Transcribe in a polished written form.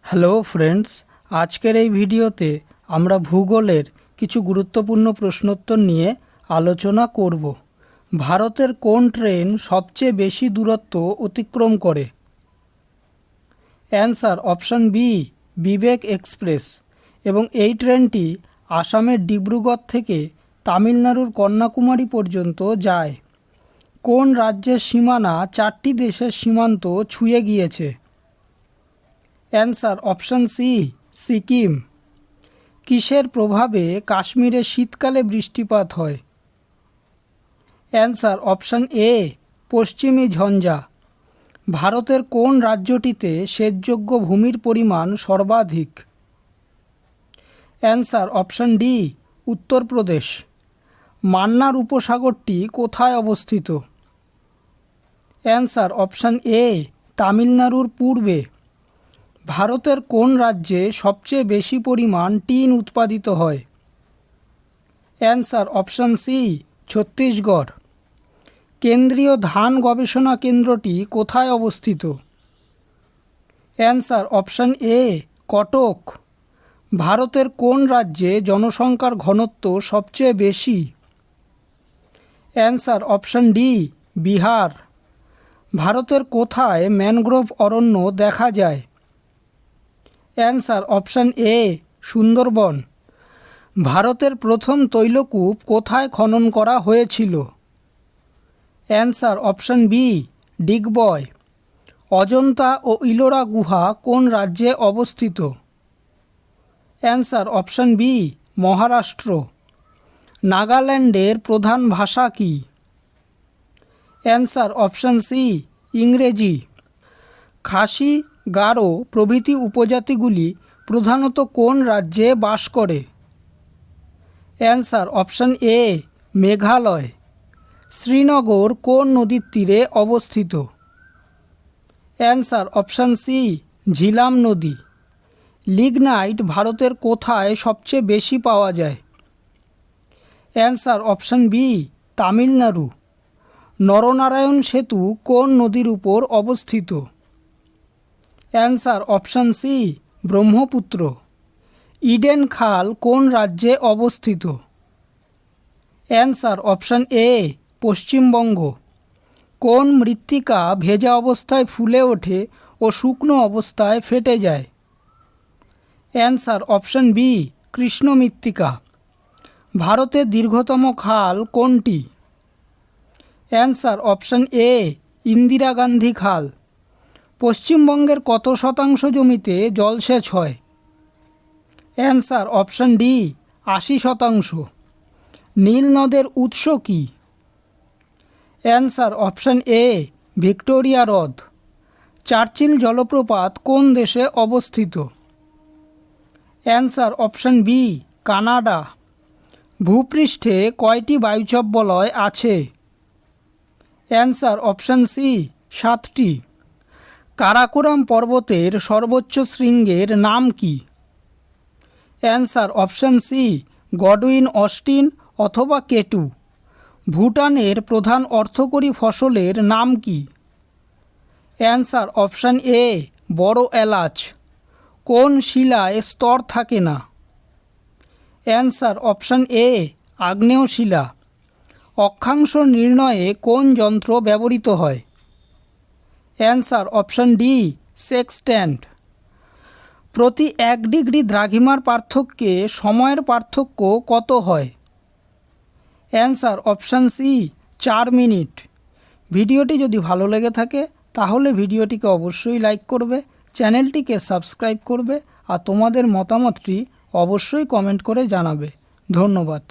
Hello friends, আজকের এই ভিডিওতে আমরা ভূগোলের কিছু গুরুত্বপূর্ণ প্রশ্নোত্তর নিয়ে আলোচনা করব। ভারতের কোন ট্রেন সবচেয়ে বেশি দূরত্ব অতিক্রম করে? অ্যান্সার অপশান বি, বিবেক এক্সপ্রেস। এবং এই ট্রেনটি আসামের ডিব্রুগড় থেকে তামিলনাড়ুর কন্যাকুমারী পর্যন্ত যায়। কোন রাজ্যের সীমানা 4টি দেশের সীমান্ত ছুঁয়ে গিয়েছে? Answer option C, Sikkim. কিসের প্রভাবে কাশ্মীরে শীতকালে বৃষ্টিপাত হয়? অ্যান্সার অপশান এ, পশ্চিমী ঝঞ্ঝা। ভারতের কোন রাজ্যটিতে সেচযোগ্য ভূমির পরিমাণ সর্বাধিক? Answer option D, Uttar Pradesh. Mannar উপসাগরটি কোথায় অবস্থিত? অ্যান্সার অপশান এ, তামিলনাড়ুর পূর্বে। ভারতের কোন রাজ্যে সবচেয়ে বেশি পরিমাণ টিন উৎপাদিত হয়? Answer option C, Chhattisgarh. কেন্দ্রীয় ধান গবেষণা কেন্দ্রটি কোথায় অবস্থিত? Answer option A, Cuttack. ভারতের কোন রাজ্যে জনসংখ্যার ঘনত্ব সবচেয়ে বেশি? Answer option D, Bihar. ভারতের কোথায় ম্যানগ্রোভ অরণ্য দেখা যায়? Answer option A, Sundarban. ভারতের প্রথম তৈলকূপ কোথায় খনন করা হয়েছিল? Answer option B, Digboi. Ajanta ও ইলোরা গুহা কোন রাজ্যে অবস্থিত? Answer option B, Maharashtra. নাগাল্যান্ডের প্রধান ভাষা কি? অ্যান্সার অপশান সি, ইংরেজি। খাসি, গারো প্রভৃতি উপজাতিগুলি প্রধানত কোন রাজ্যে বাস করে? অ্যান্সার অপশান এ, মেঘালয়। শ্রীনগর কোন নদীর তীরে অবস্থিত? অ্যান্সার অপশান সি, ঝিলাম নদী। লিগনাইট ভারতের কোথায় সবচেয়ে বেশি পাওয়া যায়? Answer option B, Tamil Nadu. Naranarayan সেতু কোন নদীর উপর অবস্থিত? Answer option C, Brahmaputra. Eden খাল কোন রাজ্যে অবস্থিত? Answer option A, Paschimbanga. কোন মৃত্তিকা ভেজা অবস্থায় ফুলে ওঠে ও শুকনো অবস্থায় ফেটে যায়? অ্যান্সার অপশান বি, কৃষ্ণ মৃত্তিকা। ভারতের দীর্ঘতম খাল কোনটি? অ্যান্সার অপশান এ, ইন্দিরা গান্ধী খাল। পশ্চিমবঙ্গের কত শতাংশ জমিতে জলসেচ হয়? Answer option D, 80%। নীল নদের উৎস কি? অ্যান্সার অপশান এ, ভিক্টোরিয়া হ্রদ। চার্চিল জলপ্রপাত কোন দেশে অবস্থিত? Answer option B, Canada. ভূপৃষ্ঠে কয়টি বায়ুচাপ বলয় আছে? অ্যান্সার অপশান সি, 7টি। কারাকোরাম পর্বতের সর্বোচ্চ শৃঙ্গের নাম কি? Answer option C, Godwin Austen অথবা কেটু। ভুটানের প্রধান অর্থকরী ফসলের নাম কি? অ্যান্সার অপশান এ, বড় এলাচ। কোন শিলায় স্তর থাকে না? অ্যান্সার অপশান এ, আগ্নেয় শিলা। অক্ষাংশ নির্ণয়ে কোন যন্ত্র ব্যবহৃত হয়? Answer option D, sextant. প্রতি 1 ডিগ্রি দ্রাঘিমার পার্থক্যে সময়ের পার্থক্য কত হয়? Answer option C, 4 minute. ভিডিওটি যদি ভালো লেগে থাকে তাহলে ভিডিওটিকে অবশ্যই লাইক করবে, চ্যানেলটিকে সাবস্ক্রাইব করবে আর তোমাদের মতামতটি অবশ্যই কমেন্ট করে জানাবে। ধন্যবাদ।